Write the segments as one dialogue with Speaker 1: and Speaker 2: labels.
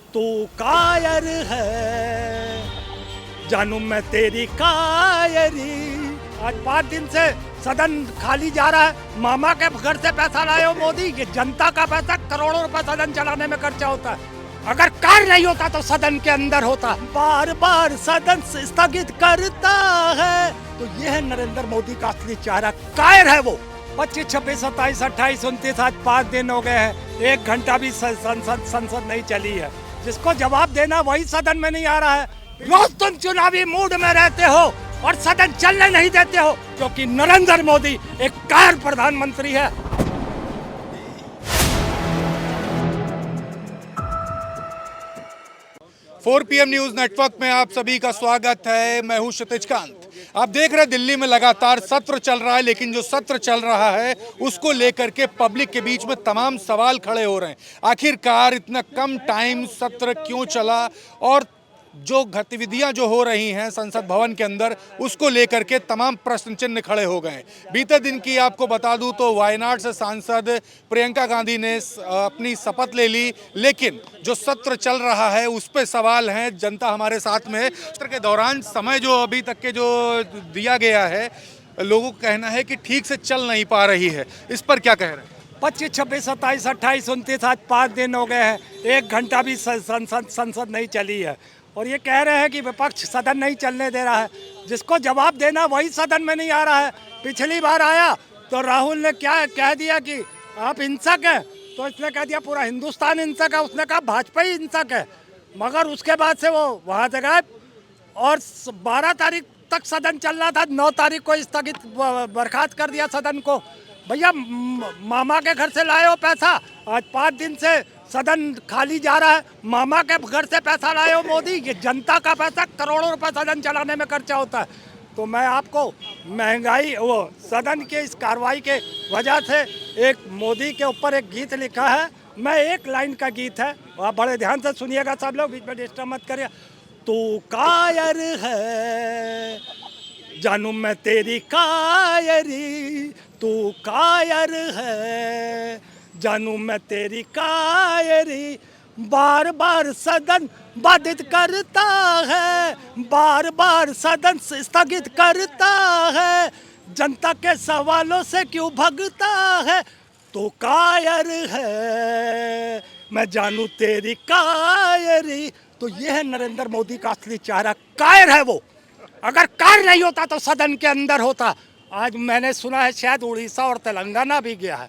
Speaker 1: तू कायर है, जानू मैं तेरी कायरी। आज 5 दिन से सदन खाली जा रहा है। मामा के घर से पैसा लाए हो मोदी, ये जनता का पैसा, करोड़ों रुपए सदन चलाने में खर्चा होता है। अगर कार्य नहीं होता तो सदन के अंदर होता। बार बार सदन स्थगित करता है, तो यह है नरेंद्र मोदी का असली चेहरा। कायर है वो। 25, 26, 27, 28, 29, आज 5 दिन हो गए हैं, 1 घंटा भी संसद नहीं चली है। जिसको जवाब देना वही सदन में नहीं आ रहा है। रोज तुम चुनावी मूड में रहते हो और सदन चलने नहीं देते हो, क्योंकि नरेंद्र मोदी एक कायर प्रधानमंत्री है।
Speaker 2: 4 PM न्यूज नेटवर्क में आप सभी का स्वागत है। मैं हूं क्षितिज कांत। आप देख रहे हैं दिल्ली में लगातार सत्र चल रहा है, लेकिन जो सत्र चल रहा है उसको लेकर के पब्लिक के बीच में तमाम सवाल खड़े हो रहे हैं। आखिरकार इतना कम टाइम सत्र क्यों चला और जो गतिविधियां जो हो रही हैं संसद भवन के अंदर उसको लेकर के तमाम प्रश्न चिन्ह खड़े हो गए। बीते दिन की आपको बता दूं तो वायनाड से सांसद प्रियंका गांधी ने अपनी शपथ ले ली, लेकिन जो सत्र चल रहा है उस पे सवाल हैं। जनता हमारे साथ में है। सत्र के दौरान समय जो अभी तक के जो दिया गया है, लोगों का कहना है कि ठीक से चल नहीं पा रही है। इस पर क्या कह रहे हैं?
Speaker 1: 25, 26, 27, 28, 29, आज 5 दिन हो गए हैं, 1 घंटा भी संसद नहीं चली है। और ये कह रहे हैं कि विपक्ष सदन नहीं चलने दे रहा है। जिसको जवाब देना वही सदन में नहीं आ रहा है। पिछली बार आया तो राहुल ने क्या कह दिया कि आप हिंसक हैं, तो इसने कह दिया पूरा हिंदुस्तान हिंसक है। उसने कहा भाजपा ही हिंसक है, मगर उसके बाद से वो वहाँ से गए और 12 तारीख तक सदन चल रहा था। 9 तारीख को स्थगित बर्खास्त कर दिया सदन को। भैया मामा के घर से लाए हो पैसा, आज 5 दिन से सदन खाली जा रहा है। मामा के घर से पैसा लाए हो मोदी, ये जनता का पैसा, करोड़ों रुपए सदन चलाने में खर्चा होता है। तो मैं आपको महंगाई वो सदन के इस कार्रवाई के वजह से एक मोदी के ऊपर एक गीत लिखा है। मैं एक लाइन का गीत है, आप बड़े ध्यान से सुनिएगा सब लोग, बीच में डिस्टर्ब मत करिए। तू कायर है, जानू मैं तेरी कायरी। तू कायर है, जानू मैं तेरी कायरी। बार बार सदन बाधित करता है, बार बार सदन स्थगित करता है। जनता के सवालों से क्यों भगता है। तो कायर है, मैं जानू तेरी कायरी। तो यह है नरेंद्र मोदी का असली चेहरा। कायर है वो। अगर कार्य नहीं होता तो सदन के अंदर होता। आज मैंने सुना है शायद उड़ीसा और तेलंगाना भी गया है।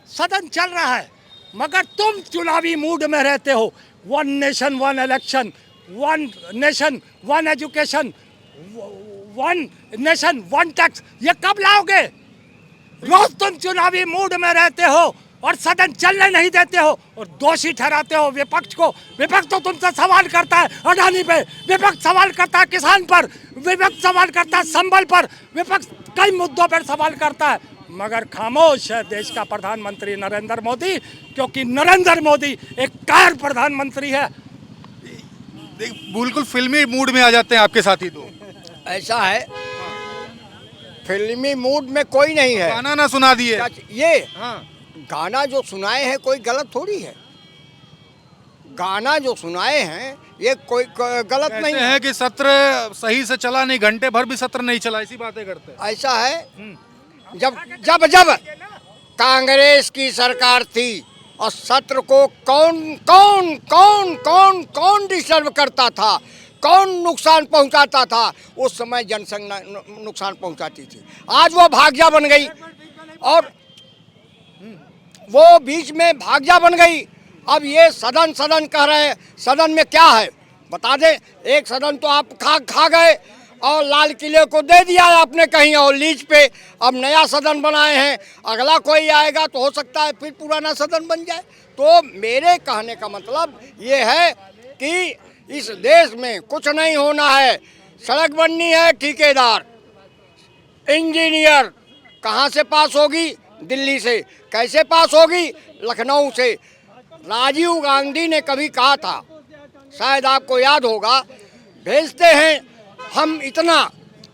Speaker 1: सदन चल रहा है, मगर तुम चुनावी मूड में रहते हो। 1 nation 1 election, 1 nation 1 education, 1 nation 1 tax, ये कब लाओगे? रोज तुम चुनावी मूड में रहते हो और सदन चलने नहीं देते हो और दोषी ठहराते हो विपक्ष को। विपक्ष तो तुमसे सवाल करता है अडानी पे, विपक्ष सवाल करता है किसान पर, विपक्ष सवाल करता है संबल पर, विपक्ष कई मुद्दों पर सवाल करता है, मगर खामोश है देश का प्रधानमंत्री नरेंद्र मोदी, क्योंकि नरेंद्र मोदी एक कायर प्रधानमंत्री है।
Speaker 2: बिल्कुल फिल्मी मूड में आ जाते हैं आपके साथी। तो
Speaker 3: ऐसा है, फिल्मी मूड में कोई नहीं है।
Speaker 2: गाना ना सुना दिए
Speaker 3: ये
Speaker 2: हाँ।
Speaker 3: गाना जो सुनाए हैं कोई गलत थोड़ी है। गाना जो सुनाए हैं ये कोई गलत नहीं
Speaker 2: है कि सत्र सही से चला नहीं, घंटे भर भी सत्र नहीं चला, ऐसी बातें करते हैं।
Speaker 3: ऐसा है, जब जब जब कांग्रेस की सरकार थी और सत्र को कौन कौन कौन कौन कौन डिस्टर्ब करता था, कौन नुकसान पहुंचाता था, उस समय जनसंघ नुकसान पहुंचाती थी। आज वो भाग्या बन गई और वो बीच में भाग्या बन गई। अब ये सदन सदन कह रहे हैं, सदन में क्या है बता दें। एक सदन तो आप खा गए और लाल किले को दे दिया है आपने कहीं और लीज पे। अब नया सदन बनाए हैं, अगला कोई आएगा तो हो सकता है फिर पुराना सदन बन जाए। तो मेरे कहने का मतलब ये है कि इस देश में कुछ नहीं होना है। सड़क बननी है, ठेकेदार इंजीनियर कहाँ से पास होगी? दिल्ली से। कैसे पास होगी? लखनऊ से। राजीव गांधी ने कभी कहा था, शायद आपको याद होगा, भेजते हैं हम इतना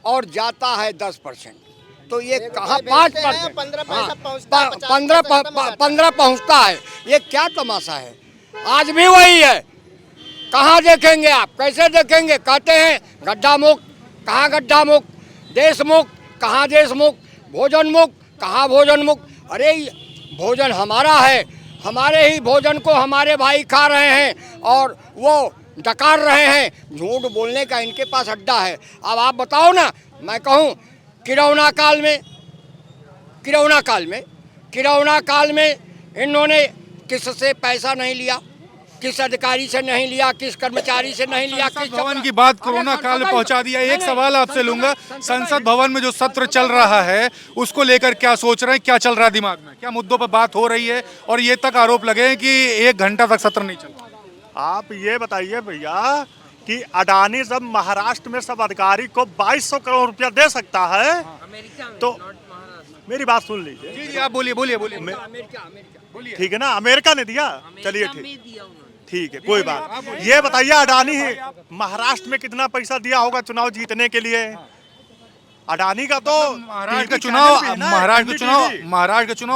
Speaker 3: और जाता है 10%। तो ये कहाँ 5%, 15 पहुँचता है। ये क्या तमाशा है? आज भी वही है, कहाँ देखेंगे आप, कैसे देखेंगे? कहते हैं गड्ढा मुक्त, कहाँ गड्ढा मुक्त? देश मुक्त, कहाँ देश मुक्त? भोजन मुक्त, कहाँ भोजन मुक्त? अरे भोजन हमारा है, हमारे ही भोजन को हमारे भाई खा रहे हैं और वो डकार रहे हैं। झूठ बोलने का इनके पास अड्डा है। अब आप बताओ ना, मैं कहूँ किरौना काल में इन्होंने किससे पैसा नहीं लिया, किस अधिकारी से नहीं लिया, किस कर्मचारी से नहीं लिया।
Speaker 2: संसद भवन की बात कोरोना काल में पहुंचा दिया। एक सवाल आपसे लूंगा, संसद भवन में जो सत्र चल रहा है उसको लेकर क्या सोच रहे हैं, क्या चल रहा है दिमाग में, क्या मुद्दों पर बात हो रही है? और ये तक आरोप लगे हैं कि 1 घंटा तक सत्र नहीं चला।
Speaker 4: आप ये बताइए भैया कि अडानी जब महाराष्ट्र में सब अधिकारी को 2200 करोड़ रुपया दे सकता है, तो मेरी बात सुन लीजिए।
Speaker 2: जी जी, आप बोलिए।
Speaker 4: ठीक है ना, अमेरिका ने दिया, चलिए ठीक है, कोई बात। ये बताइए अडानी महाराष्ट्र में कितना पैसा दिया होगा चुनाव जीतने के लिए? अडानी का तो
Speaker 2: महाराष्ट्र का चुनाव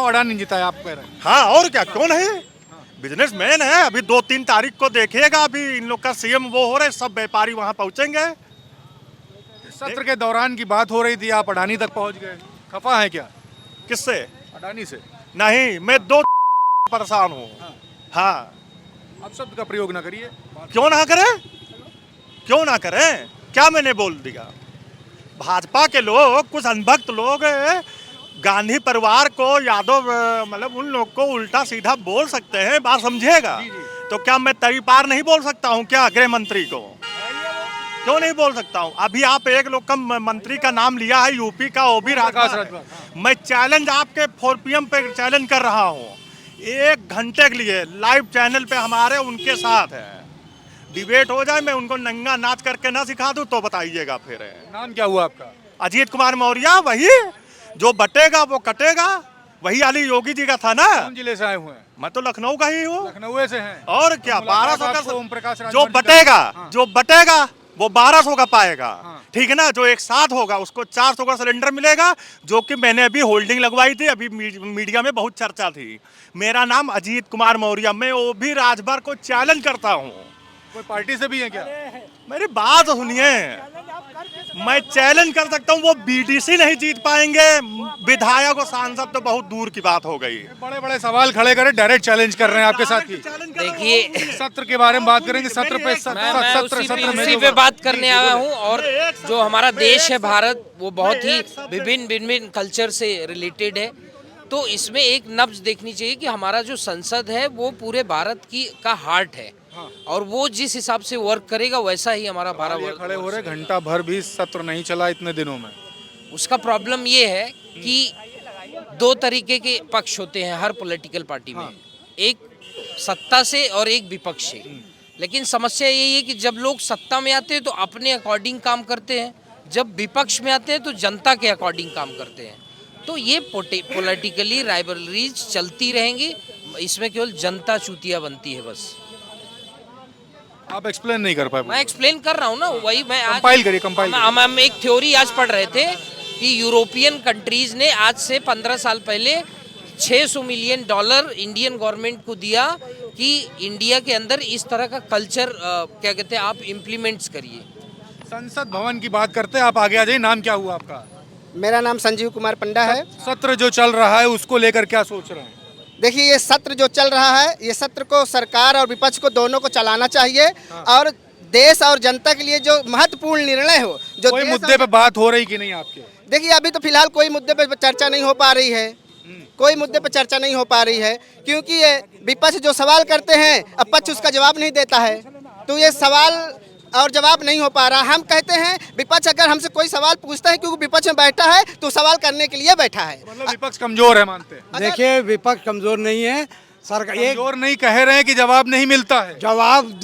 Speaker 2: अडानी जीता है, आप कह रहे हैं।
Speaker 4: हाँ, और क्या, क्यों नहीं? बिजनेसमैन है। अभी 2-3 तारीख को देखिएगा, अभी इन लोग का सीएम वो हो रहे, सब व्यापारी वहां पहुंचेंगे।
Speaker 2: सत्र के दौरान की बात हो रही थी, आप अडानी तक पहुंच गए, खफा है क्या?
Speaker 4: किससे?
Speaker 2: अडानी से?
Speaker 4: नहीं, मैं 2 परेशान हूँ। हाँ,
Speaker 2: आप शब्द का प्रयोग ना करिए।
Speaker 4: क्यों ना करें? क्या मैंने बोल दिया? भाजपा के लोग, कुछ अनभक्त लोग गांधी परिवार को, यादव मतलब उन लोग को उल्टा सीधा बोल सकते हैं, बात समझिएगा। तो क्या मैं तरी पार नहीं बोल सकता हूँ क्या गृह मंत्री को? क्यों नहीं बोल सकता हूँ? अभी आप एक लोग का मंत्री का नाम लिया है, यूपी का, वो भी राजभर। मैं चैलेंज आपके 4PM पे चैलेंज कर रहा हूँ, 1 घंटे के लिए लाइव चैनल पे हमारे उनके साथ है, डिबेट हो जाए, मैं उनको नंगा नाच करके ना सिखा दूं तो बताइएगा फिर।
Speaker 2: नाम क्या हुआ आपका?
Speaker 4: अजीत कुमार मौर्य। वही जो बटेगा वो कटेगा, वही अली योगी जी का था ना।
Speaker 2: कौन जिले से आए हुए हैं?
Speaker 4: मैं तो लखनऊ का ही हूँ।
Speaker 2: लखनऊ से हैं।
Speaker 4: और क्या, 1200 का
Speaker 2: ओम प्रकाश
Speaker 4: जो बटेगा वो 1200 का पाएगा। ठीक है ना, जो एक साथ होगा उसको 400 का सिलेंडर मिलेगा, जो कि मैंने अभी होल्डिंग लगवाई थी, अभी मीडिया में बहुत चर्चा थी। मेरा नाम अजीत कुमार मौर्य, मैं वो भी राजभर को चैलेंज करता हूँ।
Speaker 2: कोई पार्टी से भी है क्या?
Speaker 4: मेरी बात सुनिए, मैं चैलेंज कर सकता हूँ, वो बीडीसी नहीं जीत पाएंगे, विधायक और सांसद तो बहुत दूर की बात हो गई।
Speaker 2: बड़े बड़े सवाल खड़े करे, डायरेक्ट चैलेंज कर रहे हैं आपके साथ ही।
Speaker 5: देखिए,
Speaker 2: सत्र के बारे में बात करेंगे, सत्र पे
Speaker 5: उसी पे बात करने आया हूँ। और जो हमारा देश है भारत, वो बहुत ही विभिन्न कल्चर से रिलेटेड है। तो इसमें एक नब्ज देखनी चाहिए कि हमारा जो संसद है वो पूरे भारत का हार्ट है, और वो जिस हिसाब से वर्क करेगा वैसा ही हमारा भारत
Speaker 2: खड़े हो रहे, घंटा भर भी सत्र नहीं चला इतने दिनों में।
Speaker 5: उसका प्रॉब्लम ये है कि 2 तरीके के पक्ष होते हैं हर पॉलिटिकल पार्टी में, एक सत्ता से और एक विपक्ष से। लेकिन समस्या यही है कि जब लोग सत्ता में आते हैं तो अपने अकॉर्डिंग काम करते हैं, जब विपक्ष में आते हैं तो जनता के अकॉर्डिंग काम करते हैं। तो ये पॉलिटिकली राइवलरीज चलती रहेंगी, इसमें केवल जनता चूतिया बनती है बस।
Speaker 2: आप एक्सप्लेन नहीं कर पाए?
Speaker 5: मैं एक्सप्लेन कर रहा हूँ ना, वही मैं आज
Speaker 2: कंपाइल
Speaker 5: हम एक थ्योरी आज पढ़ रहे थे कि यूरोपियन कंट्रीज ने आज से 15 साल पहले $600 मिलियन इंडियन गवर्नमेंट को दिया कि इंडिया के अंदर इस तरह का कल्चर क्या कहते हैं आप इम्प्लीमेंट्स करिए।
Speaker 2: संसद भवन की बात करते हैं, आप आगे आ जाइए। नाम क्या हुआ आपका?
Speaker 6: मेरा नाम संजीव कुमार पंडा है।
Speaker 2: सत्र जो चल रहा है उसको लेकर क्या सोच रहे हैं?
Speaker 6: देखिए, ये सत्र जो चल रहा है, ये सत्र को सरकार और विपक्ष को दोनों को चलाना चाहिए। और देश और जनता के लिए जो महत्वपूर्ण निर्णय हो, जो
Speaker 2: कोई मुद्दे पे बात हो रही कि नहीं आपके?
Speaker 6: देखिए, अभी तो फिलहाल कोई मुद्दे पे चर्चा नहीं हो पा रही है, कोई मुद्दे पे चर्चा नहीं हो पा रही है, क्योंकि ये विपक्ष जो सवाल करते हैं अब पक्ष उसका जवाब नहीं देता है, तो ये सवाल और जवाब नहीं हो पा रहा। हम कहते हैं विपक्ष अगर हमसे कोई सवाल पूछता है, क्योंकि विपक्ष में बैठा है तो सवाल करने के लिए बैठा है।
Speaker 2: मतलब विपक्ष कमजोर है मानते हैं?
Speaker 7: देखिए, विपक्ष कमजोर नहीं है, सरकार
Speaker 2: कमजोर नहीं कह रहे हैं कि जवाब नहीं मिलता है।
Speaker 7: जवाब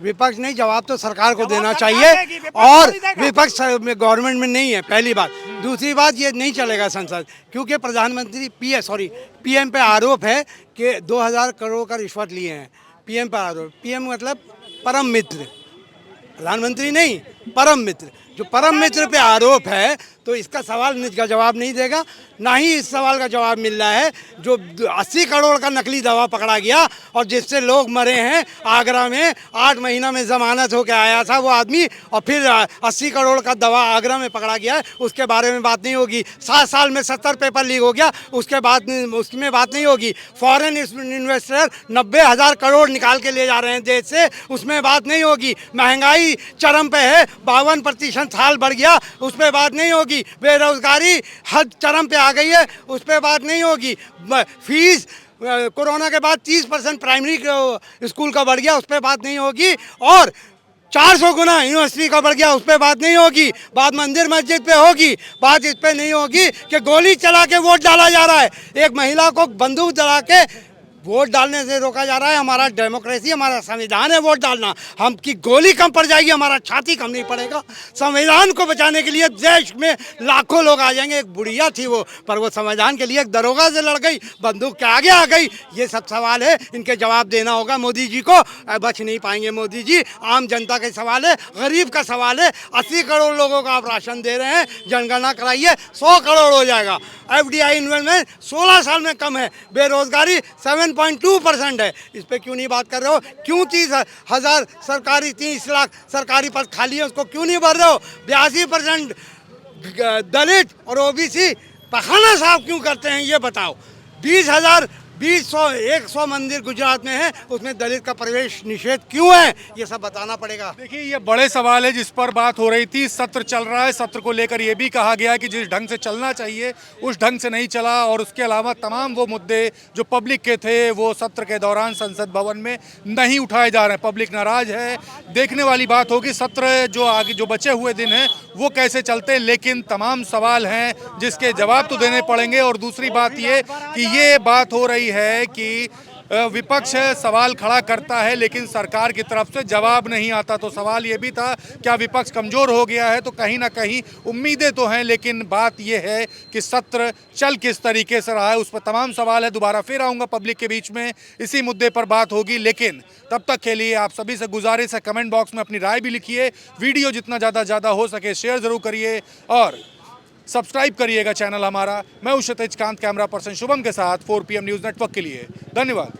Speaker 7: विपक्ष नहीं, जवाब तो सरकार को देना चाहिए, और विपक्ष में गवर्नमेंट में नहीं है, पहली बात। दूसरी बात, ये नहीं चलेगा संसद, क्योंकि प्रधानमंत्री पीएम पे आरोप है कि 2000 करोड़ का रिश्वत लिए हैं। पीएम पर आरोप, पीएम मतलब परम मित्र, प्रधानमंत्री नहीं, परम मित्र। जो परम मित्र पे आरोप है, तो इसका सवाल का जवाब नहीं देगा, ना ही इस सवाल का जवाब मिल रहा है जो 80 करोड़ का नकली दवा पकड़ा गया और जिससे लोग मरे हैं आगरा में। 8 महीना में जमानत होकर आया था वो आदमी, और फिर 80 करोड़ का दवा आगरा में पकड़ा गया है, उसके बारे में बात नहीं होगी। 7 साल में 70 पेपर लीक हो गया, उसके बाद उसमें बात नहीं होगी। फॉरेन इन्वेस्टर 90,000 करोड़ निकाल के ले जा रहे हैं देश से, उसमें बात नहीं होगी। महंगाई चरम पे है, 52% साल बढ़ गया, उस पर बात नहीं होगी। बेरोजगारी हद चरम पे आ गई है, उस पर बात नहीं होगी। फीस कोरोना के बाद 30% प्राइमरी स्कूल का बढ़ गया, उस पर बात नहीं होगी। और 400 गुना यूनिवर्सिटी का बढ़ गया, उस पर बात नहीं होगी। बात मंदिर मस्जिद पे होगी, बात इस पे नहीं होगी कि गोली चला के वोट डाला जा रहा है। एक महिला को बंदूक चला के वोट डालने से रोका जा रहा है। हमारा डेमोक्रेसी, हमारा संविधान है वोट डालना। हम की गोली कम पड़ जाएगी, हमारा छाती कम नहीं पड़ेगा। संविधान को बचाने के लिए देश में लाखों लोग आ जाएंगे। एक बुढ़िया थी वो, पर वो संविधान के लिए एक दरोगा से लड़ गई, बंदूक के आगे आ गई। ये सब सवाल है, इनके जवाब देना होगा मोदी जी को। बच नहीं पाएंगे मोदी जी। आम जनता का सवाल है, गरीब का सवाल है। 80 करोड़ लोगों को आप राशन दे रहे हैं, जनगणना कराइए, 100 करोड़ हो जाएगा। FDI इन्वेस्टमेंट 16 साल में कम है। बेरोजगारी 7.2% है। इस पे क्यों नहीं बात कर रहे हो? क्यों 30,000 सरकारी 30 लाख सरकारी पद खाली है, उसको क्यों नहीं भर रहे हो? 82% दलित और OBC पखाना साफ क्यों करते हैं, ये बताओ। 100 मंदिर गुजरात में है, उसमें दलित का प्रवेश निषेध क्यों है, ये सब बताना पड़ेगा।
Speaker 2: देखिए, ये बड़े सवाल है जिस पर बात हो रही थी। सत्र चल रहा है, सत्र को लेकर ये भी कहा गया कि जिस ढंग से चलना चाहिए उस ढंग से नहीं चला, और उसके अलावा तमाम वो मुद्दे जो पब्लिक के थे वो सत्र के दौरान संसद भवन में नहीं उठाए जा रहे हैं। पब्लिक नाराज है। देखने वाली बात होगी सत्र जो आगे जो बचे हुए दिन हैं वो कैसे चलते हैं, लेकिन तमाम सवाल हैं जिसके जवाब तो देने पड़ेंगे। और दूसरी बात ये कि ये बात हो रही है कि विपक्ष सवाल खड़ा करता है लेकिन सरकार की तरफ से जवाब नहीं आता। तो सवाल ये भी था, क्या विपक्ष कमज़ोर हो गया है? तो कहीं ना कहीं उम्मीदें तो हैं, लेकिन बात ये है कि सत्र चल किस तरीके से रहा है उस पर तमाम सवाल है। दोबारा फिर आऊँगा पब्लिक के बीच में, इसी मुद्दे पर बात होगी। लेकिन तब तक के लिए आप सभी से गुजारिश है, कमेंट बॉक्स में अपनी राय भी लिखिए। वीडियो जितना ज़्यादा हो सके शेयर ज़रूर करिए और सब्सक्राइब करिएगा चैनल हमारा। मैं हूं क्षितिज कांत, कैमरा पर्सन शुभम के साथ 4 PM न्यूज़ नेटवर्क के लिए। धन्यवाद।